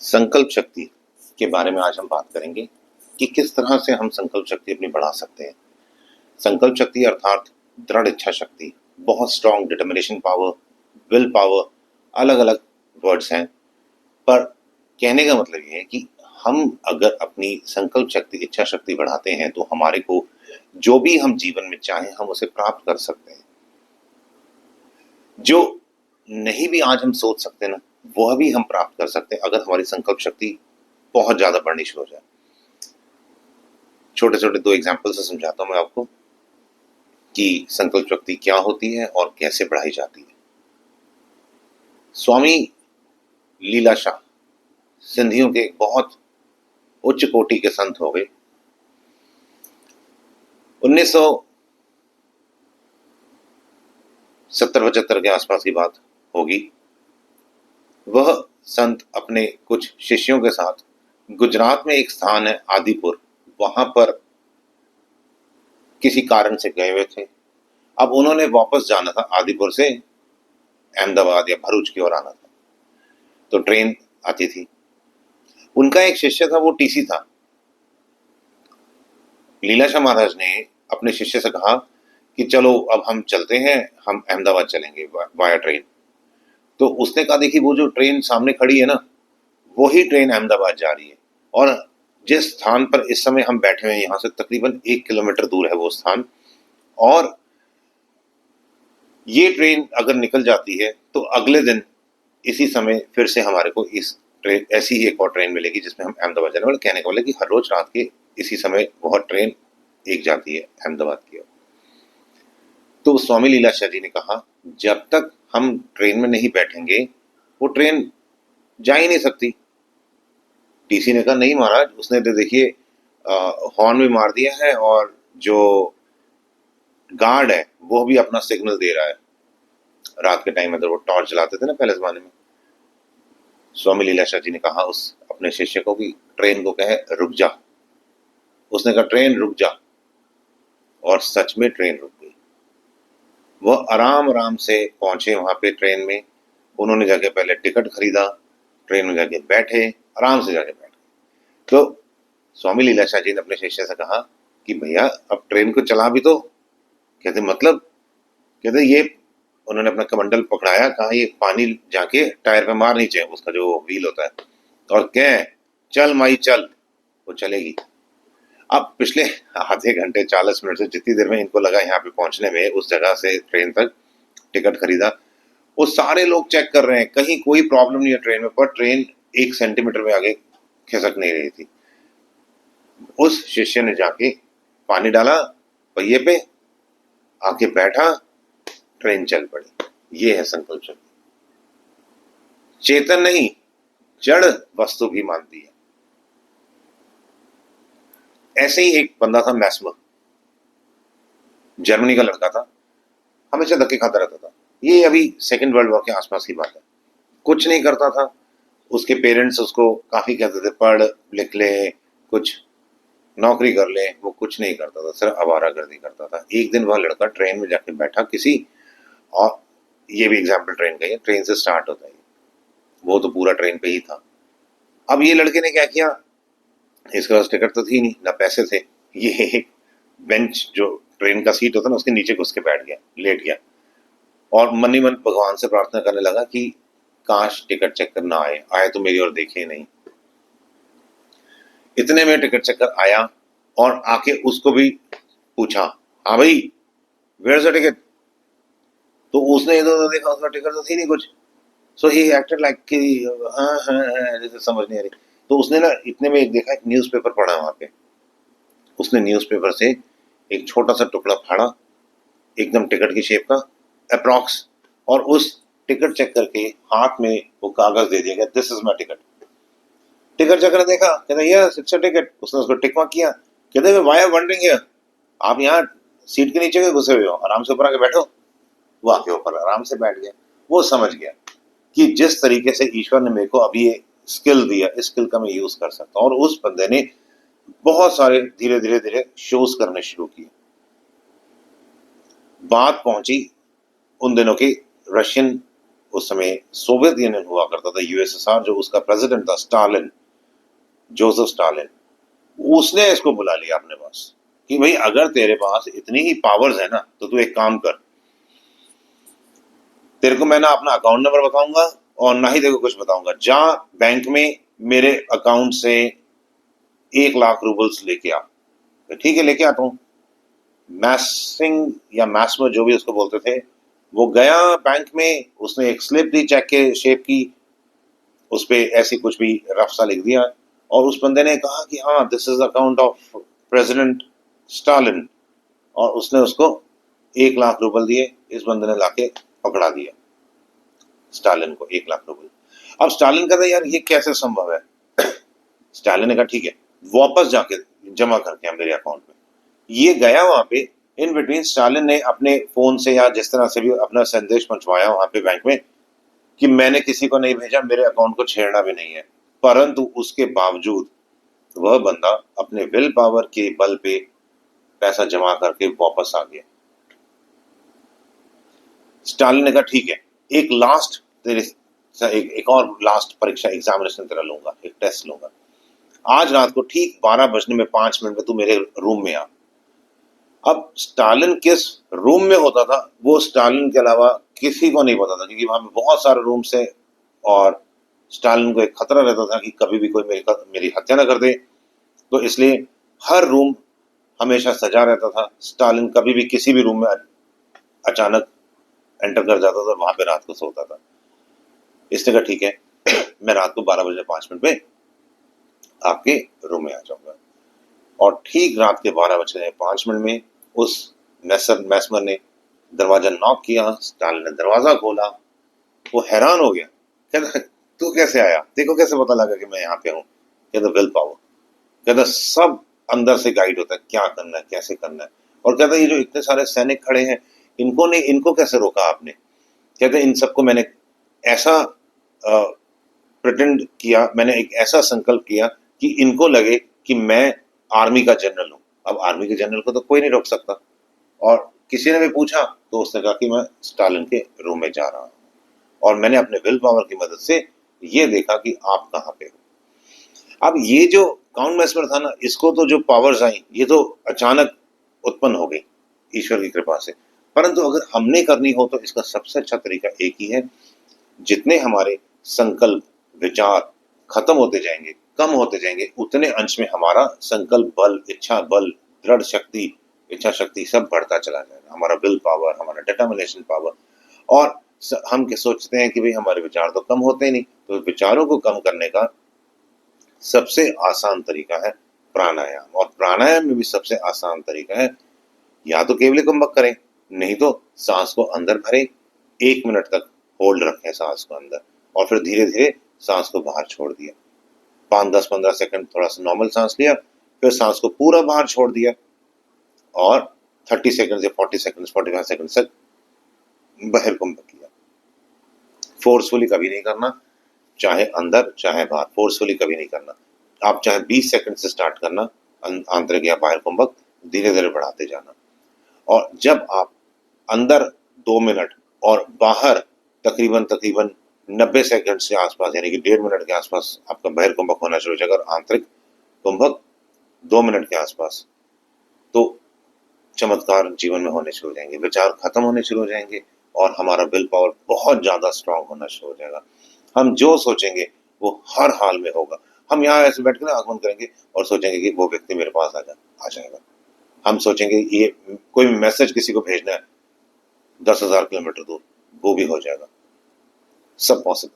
संकल्प शक्ति के बारे में आज हम बात करेंगे कि किस तरह से हम संकल्प शक्ति अपनी बढ़ा सकते हैं। संकल्प शक्ति अर्थात दृढ़ इच्छा शक्ति, बहुत strong determination power, will power, अलग अलग वर्ड्स हैं, पर कहने का मतलब ये है कि हम अगर अपनी संकल्प शक्ति, इच्छा शक्ति बढ़ाते हैं तो हमारे को जो भी हम जीवन में चाहें हम उसे प्राप्त कर सकते हैं। जो नहीं भी आज हम सोच सकते ना, वह भी हम प्राप्त कर सकते हैं अगर हमारी संकल्प शक्ति बहुत ज्यादा बढ़नी शुरू हो जाए। छोटे छोटे दो एग्जाम्पल से समझाता हूं मैं आपको कि संकल्प शक्ति क्या होती है और कैसे बढ़ाई जाती है। स्वामी लीलाशाह सिंधियों के बहुत उच्च कोटि के संत हो गए। 1970-75 के आसपास की बात होगी। वह संत अपने कुछ शिष्यों के साथ गुजरात में एक स्थान है आदिपुर, वहां पर किसी कारण से गए हुए थे। अब उन्होंने वापस जाना था, आदिपुर से अहमदाबाद या भरूच की ओर आना था, तो ट्रेन आती थी। उनका एक शिष्य था, वो टीसी था। लीलाशाह महाराज ने अपने शिष्य से कहा कि चलो अब हम चलते हैं, हम अहमदाबाद चलेंगे वाया ट्रेन। तो उसने कहा देखिए वो जो ट्रेन सामने खड़ी है ना, वही ट्रेन अहमदाबाद जा रही है, और जिस स्थान पर इस समय हम बैठे हुए हैं यहां से तकरीबन 1 किलोमीटर दूर है वो स्थान, और ये ट्रेन अगर निकल जाती है तो अगले दिन इसी समय फिर से हमारे को इस ट्रेन, ऐसी ही एक और ट्रेन मिलेगी जिसमें हम अहमदाबाद जाने वाले। कहने का मतलब कि हर रोज रात के इसी समय वह ट्रेन एक जाती है अहमदाबाद की ओर। तो स्वामी लीलाशाह जी ने कहा जब तक हम ट्रेन में नहीं बैठेंगे वो ट्रेन जा ही नहीं सकती। टीसी ने कहा नहीं महाराज, उसने तो देखिए हॉर्न भी मार दिया है और जो गार्ड है वो भी अपना सिग्नल दे रहा है। रात के टाइम में तो वो टॉर्च जलाते थे ना पहले जमाने में। स्वामी लीलाशाह जी ने कहा उस अपने शिष्य को कि ट्रेन को कहे रुक जा। उसने कहा ट्रेन रुक जा, और सच में ट्रेन रुक गई। वह आराम आराम से पहुंचे वहां पे ट्रेन में। उन्होंने जाके पहले टिकट खरीदा, ट्रेन में जाके बैठे, आराम से जाके बैठ गए। तो स्वामी लीलाशाह जी ने अपने शिष्य से कहा कि भैया अब ट्रेन को चला भी तो। कहते मतलब? कहते ये, उन्होंने अपना कमंडल पकड़ाया, कहा ये पानी जाके टायर पे मार नीचे, उसका जो व्हील होता है, और कह चल माई चल, वो चलेगी। अब पिछले आधे घंटे 40 मिनट से जितनी देर में इनको लगा यहाँ पे पहुंचने में, उस जगह से ट्रेन तक टिकट खरीदा, वो सारे लोग चेक कर रहे हैं कहीं कोई प्रॉब्लम नहीं है ट्रेन में, पर ट्रेन 1 सेंटीमीटर में आगे खिसक नहीं रही थी। उस शिष्य ने जाके पानी डाला पहिए पे, आके बैठा, ट्रेन चल पड़ी। ये है संकल्प शक्ति। चेतन नहीं, जड़ वस्तु भी मानती है। ऐसे ही एक बंदा था मैस्मर, जर्मनी का लड़का था, हमेशा धक्के खाता रहता था। ये अभी सेकेंड वर्ल्ड वॉर के आसपास की बात है। कुछ नहीं करता था। उसके पेरेंट्स उसको काफी कहते थे पढ़ लिख ले, कुछ नौकरी कर ले, वो कुछ नहीं करता था, सिर्फ आवारागर्दी करता था। एक दिन वह लड़का ट्रेन में जाके बैठा किसी, और ये भी एग्जाम्पल ट्रेन का ही है, ट्रेन से स्टार्ट होता है, वो तो पूरा ट्रेन पे ही था। अब ये लड़के ने क्या किया, इसके पास टिकट तो थी नहीं, ना पैसे थे, ये बेंच जो ट्रेन का सीट होता ना उसके नीचे घुस के बैठ गया, लेट गया, और मन ही मन भगवान से प्रार्थना करने लगा कि काश टिकट चेकर ना आए, आए तो मेरी ओर देखे नहीं। इतने में टिकट चेकर आया और आके उसको भी पूछा, हाँ भाई वेयर इज द टिकट? तो उसने इधर उधर देखा, उसका टिकट तो थी नहीं कुछ। सो ही एक्टेड लाइक कि हाँ हाँ हाँ, जैसे समझ नहीं आ रही। तो उसने ना इतने में एक देखा, एक न्यूज़पेपर पढ़ा वहां पे। उसने न्यूज़पेपर से एक छोटा सा टुकड़ा फाड़ा, एकदम टिकट की शेप का अप्रॉक्स, और उस टिकट चेक करके हाथ में वो कागज दे दिया गया, this is my ticket. Ticket checker ने देखा, कहता यस इट्स अ टिकट। उसने उसको टिक मार्क किया। कहते व्हाई आर वंडरिंग हियर, आप यहाँ सीट के नीचे घुसे हुए हो, आराम से ऊपर आके बैठो। वो आके ऊपर आराम से बैठ गया। वो समझ गया कि जिस तरीके से ईश्वर ने मेरे को अभी ये स्किल दिया, इस स्किल का मैं यूज कर सकता हूँ। और उस बंदे ने बहुत सारे धीरे धीरे धीरे शोज करने शुरू किए। बात पहुंची उन दिनों की रशियन उस समय सोवियत यूनियन हुआ करता था, यूएसएसआर, जो उसका प्रेसिडेंट था स्टालिन, जोसेफ स्टालिन, उसने इसको बुला लिया अपने पास कि भाई अगर तेरे पास इतनी ही पावर्स है ना, तो तू एक काम कर, तेरे को मैं ना अपना अकाउंट नंबर बताऊंगा और ना ही तेरे को कुछ बताऊंगा, जा बैंक में मेरे अकाउंट से 1 लाख रूबल्स लेके आ। तो ठीक है, लेके आता हूँ। मैसिंग या मैस्मर, जो भी उसको बोलते थे, वो गया बैंक में, उसने एक स्लिप दी चेक के शेप की, उस पे ऐसी कुछ भी रफ सा लिख दिया, और उस बंदे ने कहा कि हाँ, this is account of president Stalin, और उसने उसको 1 लाख रूबल दिए। इस बंदे ने लाके पकड़ा दिया स्टालिन को 1 लाख रूबल। अब स्टालिन कहता है यार ये कैसे संभव है। स्टालिन ने कहा ठीक है, वापस जाके जमा करके आ मेरे अकाउंट में। ये गया वहां पे, इन बिटवीन स्टालिन ने अपने फोन से या जिस तरह से भी अपना संदेश पहुंचवाया वहां पे बैंक में कि मैंने किसी को नहीं भेजा, मेरे अकाउंट को छेड़ना भी नहीं है। परंतु उसके बावजूद वह बंदा अपने विल पावर के बल पे पैसा जमा करके वापस आ गया। स्टालिन ने कहा ठीक है, एक लास्ट तेरे एक और लास्ट परीक्षा, एग्जामिनेशन तेरा लूंगा, एक टेस्ट लूंगा। आज रात को ठीक 12:05 में तू मेरे रूम में आ। अब स्टालिन किस रूम में होता था वो स्टालिन के अलावा किसी को नहीं पता था, क्योंकि वहां पे बहुत सारे रूम्स थे और स्टालिन को एक खतरा रहता था कि कभी भी कोई मेरी हत्या ना कर दे। तो इसलिए हर रूम हमेशा सजा रहता था। स्टालिन कभी भी किसी भी रूम में अचानक एंटर कर जाता था, वहां पे रात को सोता था। इसने कहा ठीक है, मैं रात को 12:05 पे आपके रूम में आ जाऊंगा। और ठीक रात के 12:05 में उस मैस्मर ने दरवाजा नॉक किया। स्टालिन ने दरवाजा खोला, वो हैरान हो गया, कहता तू कैसे आया, देखो कैसे पता लगा कि मैं यहाँ पे हूँ। कहता विल पावर, कहता सब अंदर से गाइड होता है, क्या करना है कैसे करना है। और कहता ये जो इतने सारे सैनिक खड़े हैं, इनको कैसे रोका आपने। कहते इन सबको मैंने ऐसा प्रिटेंड किया, मैंने एक ऐसा संकल्प किया कि इनको लगे कि मैं आर्मी का जनरल हूँ। अब आर्मी के जनरल को तो कोई नहीं रोक सकता। और किसी ने भी पूछा तो उसने कहा कि मैं स्टालिन के रूम में जा रहा हूँ और मैंने अपने विल पावर की मदद से ये देखा कि आप कहाँ पे हो। अब ये जो काउंट मैस्मर था ना, इसको तो जो पावर्स आई ये तो अचानक उत्पन्न हो गई ईश्वर की कृपा से। परंतु अगर हमने करनी हो तो इसका सबसे अच्छा तरीका एक ही है, जितने हमारे संकल्प विचार खत्म होते जाएंगे, कम होते जाएंगे, उतने अंश में हमारा संकल्प बल, इच्छा बल, दृढ़ शक्ति, इच्छा शक्ति सब बढ़ता चला जाएगा। हमारा विल पावर, हमारा डिटर्मिनेशन पावर। और हम क्या सोचते हैं कि भाई हमारे विचार तो कम होते ही नहीं, तो विचारों को कम करने का सबसे आसान तरीका है प्राणायाम। और प्राणायाम में भी सबसे आसान तरीका है, या तो केवल कुंभक करें, नहीं तो सांस को अंदर भरें, 1 मिनट तक होल्ड रखें सांस को अंदर, और फिर धीरे धीरे सांस को बाहर छोड़ दिया। 5-10-15 सेकंड थोड़ा सा नॉर्मल सांस लिया, फिर सांस को पूरा बाहर छोड़ दिया, और 30 सेकंड या 40 सेकंड 45 सेकंड तक बहिर्कुंभ किया। फोर्सफुली कभी नहीं करना, चाहे अंदर चाहे बाहर, फोर्सफुली कभी नहीं करना। आप चाहे 20 सेकंड से स्टार्ट करना आंतरिक या बाहर कुंभक, धीरे धीरे बढ़ाते जाना। और जब आप अंदर 2 मिनट और बाहर तकरीबन 90 सेकंड से आसपास, यानी कि 1.5 मिनट के आसपास आपका बहिर्कुंभक होना शुरू हो जाएगा, और आंतरिक कुंभक 2 मिनट के आसपास, तो चमत्कार जीवन में होने शुरू हो जाएंगे, विचार खत्म होने शुरू हो जाएंगे, और हमारा विल पावर बहुत ज्यादा स्ट्रांग होना शुरू हो जाएगा। हम जो सोचेंगे वो हर हाल में होगा। हम यहाँ ऐसे बैठ कर आंख बंद करेंगे और सोचेंगे कि वो व्यक्ति मेरे पास आ जाएगा। हम सोचेंगे ये कोई मैसेज किसी को भेजना है 10,000 किलोमीटर दूर, वो भी हो जाएगा। सब पॉसिबल।